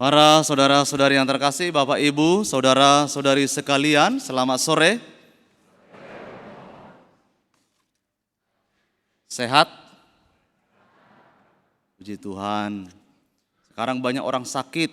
Para saudara-saudari yang terkasih, Bapak Ibu, saudara-saudari sekalian, selamat sore. Sehat? Puji Tuhan. Sekarang banyak orang sakit.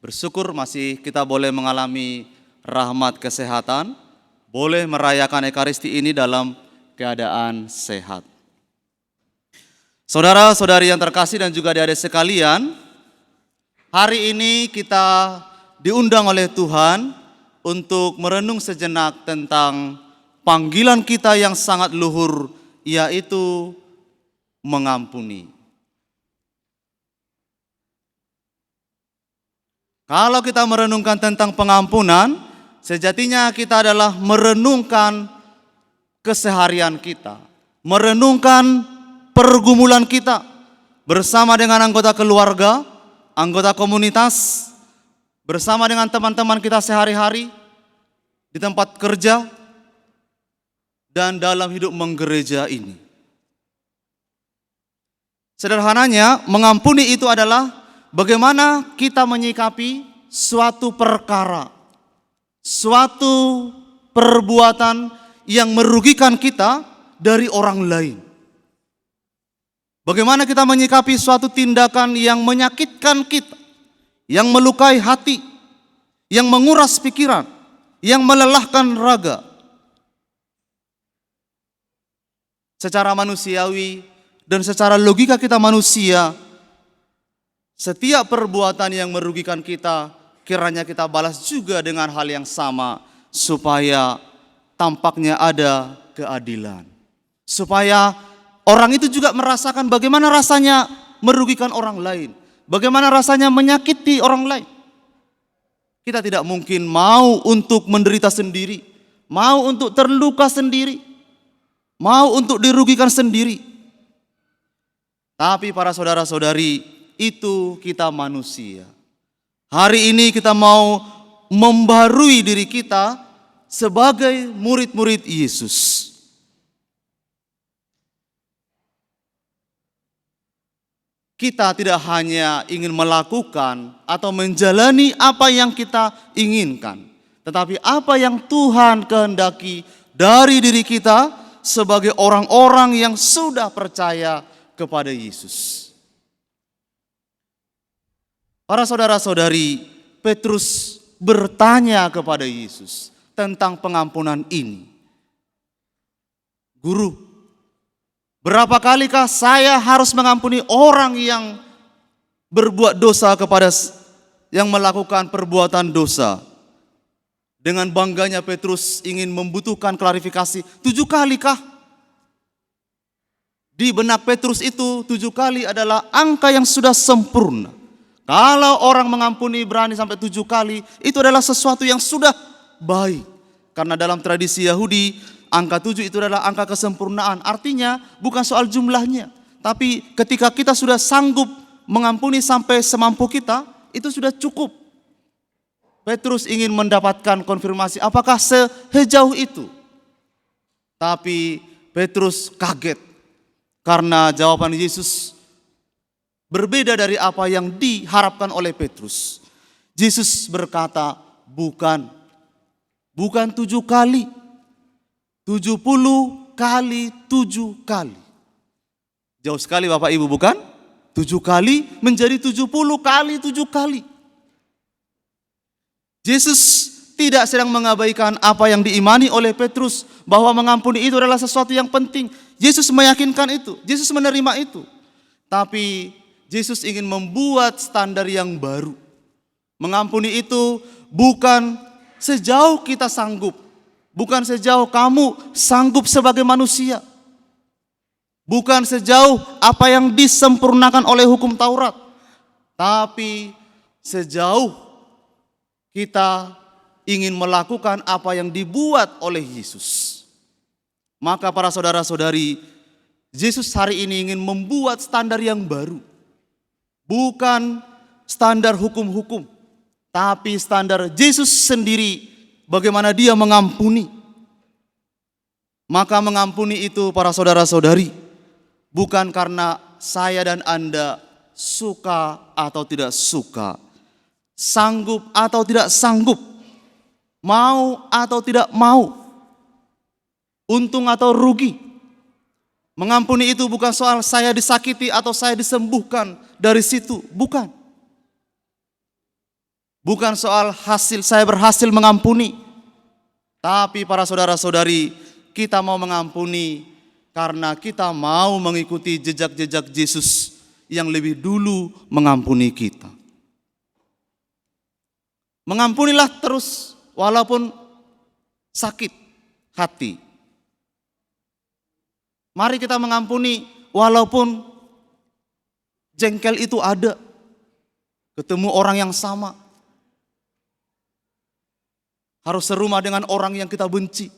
Bersyukur masih kita boleh mengalami rahmat kesehatan, boleh merayakan Ekaristi ini dalam keadaan sehat. Saudara-saudari yang terkasih dan juga adik-adik sekalian, hari ini kita diundang oleh Tuhan untuk merenung sejenak tentang panggilan kita yang sangat luhur, yaitu mengampuni. Kalau kita merenungkan tentang pengampunan, sejatinya kita adalah merenungkan keseharian kita, merenungkan pergumulan kita bersama dengan anggota keluarga, anggota komunitas, bersama dengan teman-teman kita sehari-hari, di tempat kerja, dan dalam hidup menggereja ini. Sederhananya, mengampuni itu adalah bagaimana kita menyikapi suatu perkara, suatu perbuatan yang merugikan kita dari orang lain. Bagaimana kita menyikapi suatu tindakan yang menyakitkan kita, yang melukai hati, yang menguras pikiran, yang melelahkan raga. Secara manusiawi dan secara logika kita manusia, setiap perbuatan yang merugikan kita, kiranya kita balas juga dengan hal yang sama, supaya tampaknya ada keadilan. Supaya orang itu juga merasakan bagaimana rasanya merugikan orang lain, bagaimana rasanya menyakiti orang lain. Kita tidak mungkin mau untuk menderita sendiri, mau untuk terluka sendiri, mau untuk dirugikan sendiri. Tapi para saudara-saudari, itu kita manusia. Hari ini kita mau membarui diri kita sebagai murid-murid Yesus. Kita tidak hanya ingin melakukan atau menjalani apa yang kita inginkan, tetapi apa yang Tuhan kehendaki dari diri kita sebagai orang-orang yang sudah percaya kepada Yesus. Para saudara-saudari, Petrus bertanya kepada Yesus tentang pengampunan ini. Guru, berapa kalikah saya harus mengampuni orang yang berbuat dosa kepada yang melakukan perbuatan dosa? Dengan bangganya Petrus ingin membutuhkan klarifikasi. 7 kalikah? Di benak Petrus itu 7 kali adalah angka yang sudah sempurna. Kalau orang mengampuni berani sampai 7 kali, itu adalah sesuatu yang sudah baik. Karena dalam tradisi Yahudi, angka 7 itu adalah angka kesempurnaan. Artinya bukan soal jumlahnya, tapi ketika kita sudah sanggup mengampuni sampai semampu kita, itu sudah cukup. Petrus ingin mendapatkan konfirmasi apakah sejauh itu. Tapi Petrus kaget karena jawaban Yesus berbeda dari apa yang diharapkan oleh Petrus. Yesus berkata, bukan 7 kali. 70 kali 7 kali. Jauh sekali Bapak Ibu, bukan? 7 kali menjadi 70 kali 7 kali. Yesus tidak sedang mengabaikan apa yang diimani oleh Petrus, bahwa mengampuni itu adalah sesuatu yang penting. Yesus meyakinkan itu, Yesus menerima itu. Tapi Yesus ingin membuat standar yang baru. Mengampuni itu bukan sejauh kita sanggup, bukan sejauh kamu sanggup sebagai manusia. Bukan sejauh apa yang disempurnakan oleh hukum Taurat. Tapi sejauh kita ingin melakukan apa yang dibuat oleh Yesus. Maka para saudara-saudari, Yesus hari ini ingin membuat standar yang baru. Bukan standar hukum-hukum, tapi standar Yesus sendiri, bagaimana dia mengampuni. Maka mengampuni itu para saudara-saudari, bukan karena saya dan Anda suka atau tidak suka, sanggup atau tidak sanggup, mau atau tidak mau, untung atau rugi. Mengampuni itu bukan soal saya disakiti atau saya disembuhkan dari situ, bukan. Bukan soal hasil saya berhasil mengampuni. Tapi para saudara-saudari, kita mau mengampuni karena kita mau mengikuti jejak-jejak Yesus yang lebih dulu mengampuni kita. Mengampunilah terus walaupun sakit hati. Mari kita mengampuni walaupun jengkel itu ada. Ketemu orang yang sama. Harus serumah dengan orang yang kita benci.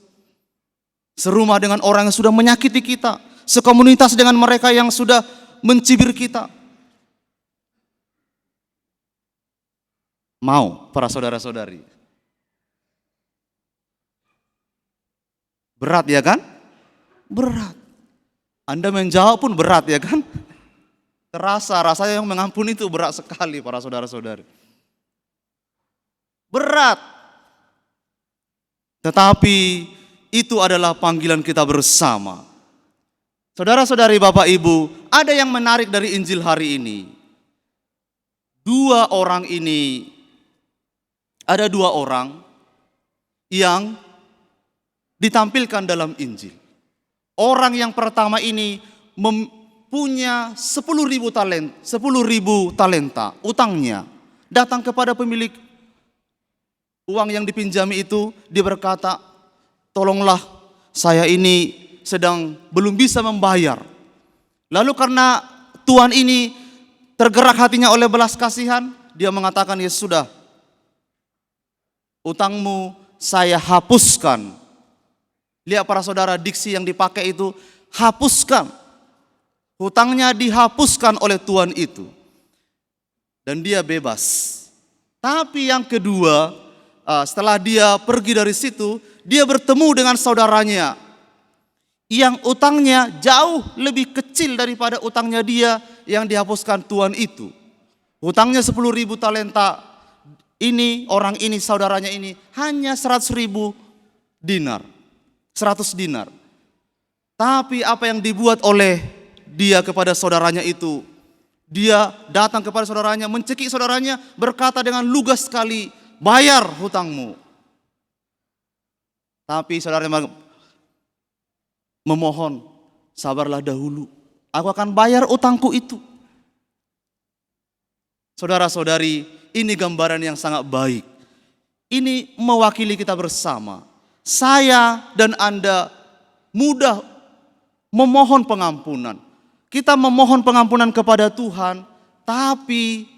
Serumah dengan orang yang sudah menyakiti kita. Sekomunitas dengan mereka yang sudah mencibir kita. Mau para saudara-saudari. Berat ya kan? Berat. Anda menjawab pun berat ya kan? Terasa rasanya yang mengampuni itu berat sekali para saudara-saudari. Berat. Tetapi itu adalah panggilan kita bersama. Saudara-saudari, Bapak Ibu, ada yang menarik dari Injil hari ini. Ada dua orang yang ditampilkan dalam Injil. Orang yang pertama ini mempunyai 10.000 talenta utangnya. Datang kepada pemilik uang yang dipinjami itu, dia berkata, tolonglah saya ini sedang belum bisa membayar. Lalu karena Tuhan ini tergerak hatinya oleh belas kasihan, dia mengatakan, ya sudah, utangmu saya hapuskan. Lihat para saudara, diksi yang dipakai itu hapuskan. Hutangnya dihapuskan oleh Tuhan itu. Dan dia bebas. Tapi yang kedua, setelah dia pergi dari situ, dia bertemu dengan saudaranya yang utangnya jauh lebih kecil daripada utangnya dia yang dihapuskan Tuhan itu. Utangnya 10.000 talenta, ini orang ini, saudaranya ini hanya 100.000 dinar, 100 dinar. Tapi apa yang dibuat oleh dia kepada saudaranya itu, dia datang kepada saudaranya, mencekik saudaranya, berkata dengan lugas sekali, bayar hutangmu. Tapi saudaranya memohon, sabarlah dahulu, aku akan bayar utangku itu. Saudara-saudari, ini gambaran yang sangat baik. Ini mewakili kita bersama. Saya dan Anda mudah memohon pengampunan. Kita memohon pengampunan kepada Tuhan, tapi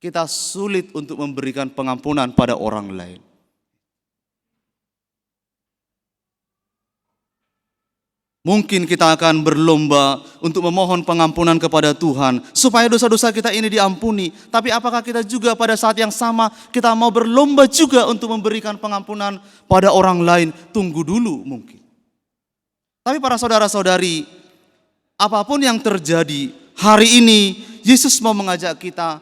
kita sulit untuk memberikan pengampunan pada orang lain. Mungkin kita akan berlomba untuk memohon pengampunan kepada Tuhan supaya dosa-dosa kita ini diampuni. Tapi apakah kita juga pada saat yang sama kita mau berlomba juga untuk memberikan pengampunan pada orang lain? Tunggu dulu mungkin. Tapi para saudara-saudari, apapun yang terjadi hari ini, Yesus mau mengajak kita,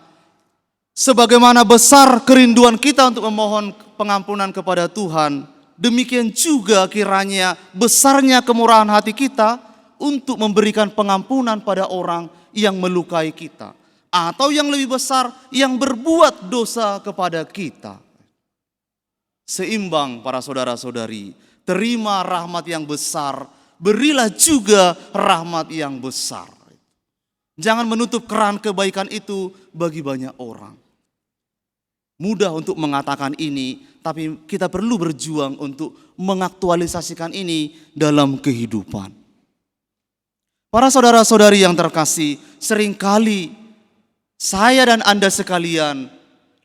sebagaimana besar kerinduan kita untuk memohon pengampunan kepada Tuhan, demikian juga kiranya besarnya kemurahan hati kita untuk memberikan pengampunan pada orang yang melukai kita. Atau yang lebih besar, yang berbuat dosa kepada kita. Seimbang para saudara-saudari, terima rahmat yang besar, berilah juga rahmat yang besar. Jangan menutup keran kebaikan itu bagi banyak orang. Mudah untuk mengatakan ini, tapi kita perlu berjuang untuk mengaktualisasikan ini dalam kehidupan. Para saudara-saudari yang terkasih, seringkali saya dan Anda sekalian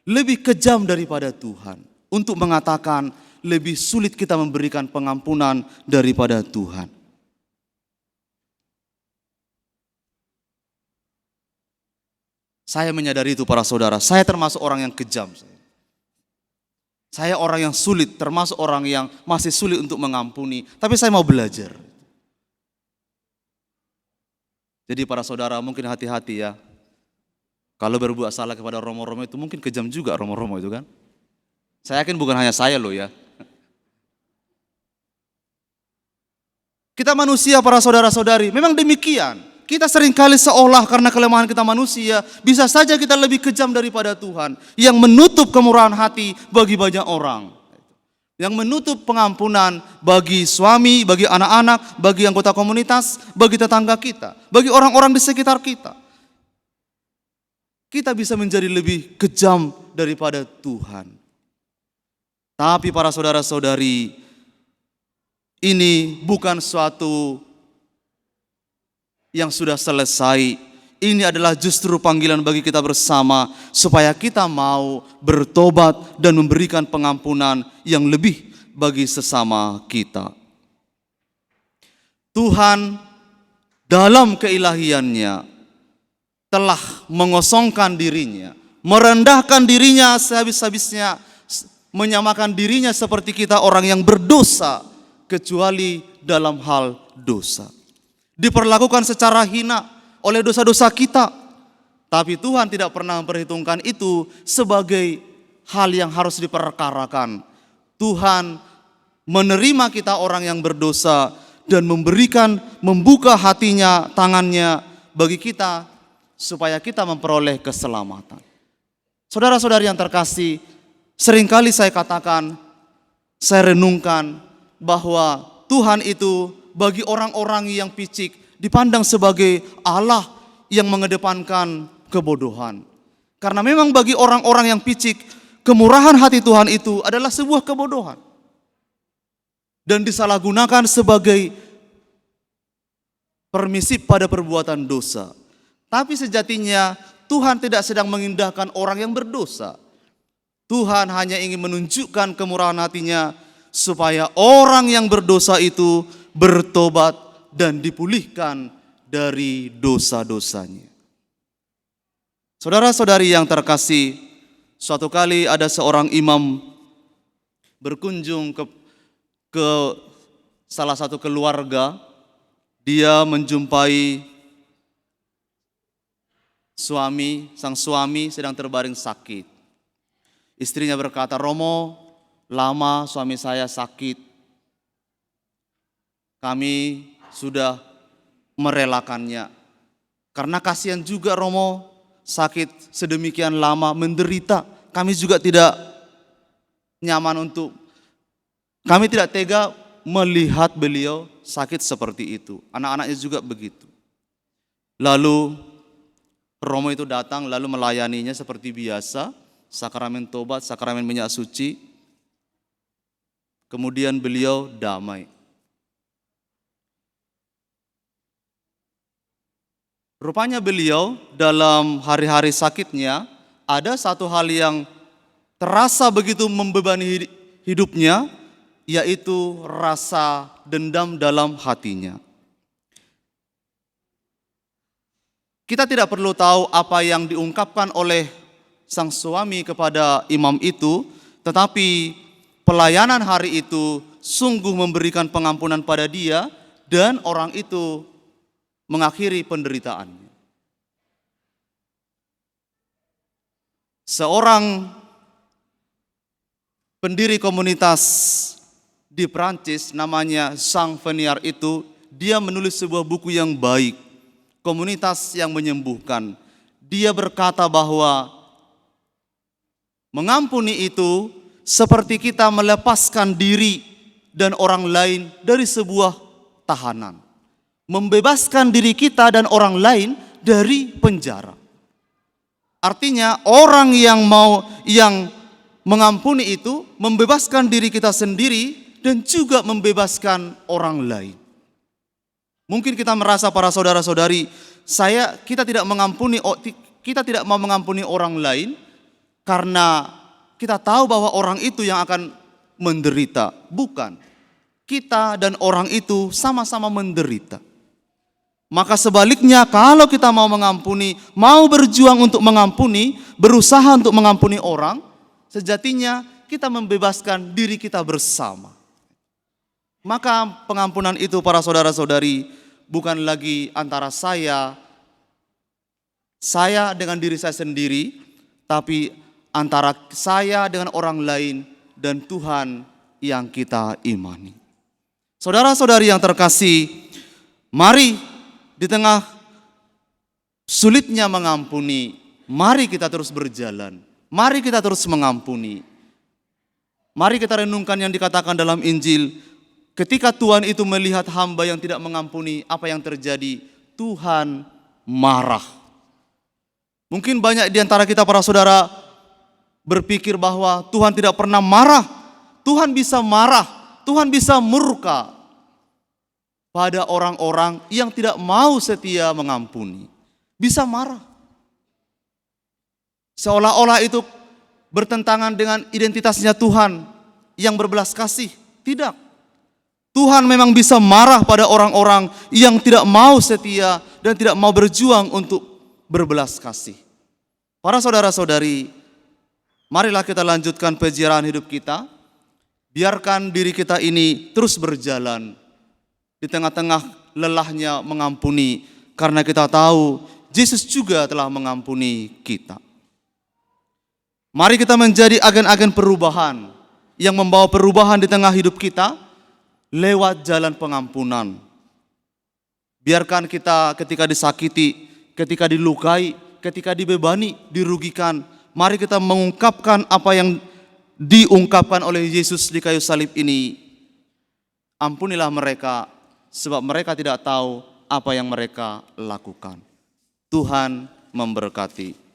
lebih kejam daripada Tuhan. Untuk mengatakan lebih sulit kita memberikan pengampunan daripada Tuhan. Saya menyadari itu para saudara, saya termasuk orang yang kejam. Saya orang yang sulit, termasuk orang yang masih sulit untuk mengampuni. Tapi saya mau belajar. Jadi para saudara mungkin hati-hati ya. Kalau berbuat salah kepada romo-romo itu mungkin kejam juga romo-romo itu kan. Saya yakin bukan hanya saya loh ya. Kita manusia para saudara-saudari, memang demikian. Kita seringkali seolah karena kelemahan kita manusia, bisa saja kita lebih kejam daripada Tuhan. Yang menutup kemurahan hati bagi banyak orang. Yang menutup pengampunan bagi suami, bagi anak-anak, bagi anggota komunitas, bagi tetangga kita, bagi orang-orang di sekitar kita. Kita bisa menjadi lebih kejam daripada Tuhan. Tapi para saudara-saudari, ini bukan suatu yang sudah selesai. Ini adalah justru panggilan bagi kita bersama supaya kita mau bertobat dan memberikan pengampunan yang lebih bagi sesama kita. Tuhan dalam keilahiannya telah mengosongkan dirinya, merendahkan dirinya sehabis-habisnya, menyamakan dirinya seperti kita orang yang berdosa, kecuali dalam hal dosa. Diperlakukan secara hina oleh dosa-dosa kita. Tapi Tuhan tidak pernah memperhitungkan itu sebagai hal yang harus diperkarakan. Tuhan menerima kita orang yang berdosa dan membuka hatinya, tangannya bagi kita supaya kita memperoleh keselamatan. Saudara-saudari yang terkasih, seringkali saya katakan, saya renungkan bahwa Tuhan itu bagi orang-orang yang picik dipandang sebagai Allah yang mengedepankan kebodohan. Karena memang bagi orang-orang yang picik, kemurahan hati Tuhan itu adalah sebuah kebodohan. Dan disalahgunakan sebagai permisif pada perbuatan dosa. Tapi sejatinya Tuhan tidak sedang mengindahkan orang yang berdosa. Tuhan hanya ingin menunjukkan kemurahan hatinya supaya orang yang berdosa itu bertobat dan dipulihkan dari dosa-dosanya. Saudara-saudari yang terkasih, suatu kali ada seorang imam berkunjung ke salah satu keluarga. Dia menjumpai sang suami sedang terbaring sakit. Istrinya berkata, "Romo, lama suami saya sakit. Kami sudah merelakannya. Karena kasihan juga Romo, sakit sedemikian lama, menderita. Kami juga tidak nyaman kami tidak tega melihat beliau sakit seperti itu. Anak-anaknya juga begitu." Lalu Romo itu datang lalu melayaninya seperti biasa, sakramen tobat, sakramen minyak suci. Kemudian beliau damai. Rupanya beliau dalam hari-hari sakitnya ada satu hal yang terasa begitu membebani hidupnya, yaitu rasa dendam dalam hatinya. Kita tidak perlu tahu apa yang diungkapkan oleh sang suami kepada imam itu, tetapi pelayanan hari itu sungguh memberikan pengampunan pada dia dan orang itu mengakhiri penderitaannya. Seorang pendiri komunitas di Prancis namanya Jean Vanier itu, dia menulis sebuah buku yang baik, Komunitas yang Menyembuhkan. Dia berkata bahwa mengampuni itu seperti kita melepaskan diri dan orang lain dari sebuah tahanan. Membebaskan diri kita dan orang lain dari penjara. Artinya orang yang mengampuni itu membebaskan diri kita sendiri dan juga membebaskan orang lain. Mungkin kita merasa para saudara-saudari, kita tidak mau mengampuni orang lain karena kita tahu bahwa orang itu yang akan menderita. Bukan. Kita dan orang itu sama-sama menderita. Maka sebaliknya kalau kita mau mengampuni, mau berjuang untuk mengampuni, berusaha untuk mengampuni orang, sejatinya kita membebaskan diri kita bersama. Maka pengampunan itu para saudara-saudari bukan lagi antara saya dengan diri saya sendiri, tapi antara saya dengan orang lain dan Tuhan yang kita imani. Saudara-saudari yang terkasih, mari di tengah sulitnya mengampuni, mari kita terus berjalan, mari kita terus mengampuni. Mari kita renungkan yang dikatakan dalam Injil, ketika Tuhan itu melihat hamba yang tidak mengampuni, apa yang terjadi? Tuhan marah. Mungkin banyak di antara kita para saudara berpikir bahwa Tuhan tidak pernah marah. Tuhan bisa marah, Tuhan bisa murka pada orang-orang yang tidak mau setia mengampuni. Bisa marah. Seolah-olah itu bertentangan dengan identitasnya Tuhan yang berbelas kasih. Tidak. Tuhan memang bisa marah pada orang-orang yang tidak mau setia dan tidak mau berjuang untuk berbelas kasih. Para saudara-saudari, marilah kita lanjutkan perjalanan hidup kita. Biarkan diri kita ini terus berjalan di tengah-tengah lelahnya mengampuni, karena kita tahu Yesus juga telah mengampuni kita. Mari kita menjadi agen-agen perubahan yang membawa perubahan di tengah hidup kita lewat jalan pengampunan. Biarkan kita ketika disakiti, ketika dilukai, ketika dibebani, dirugikan, mari kita mengungkapkan apa yang diungkapkan oleh Yesus di kayu salib ini. Ampunilah mereka, sebab mereka tidak tahu apa yang mereka lakukan. Tuhan memberkati.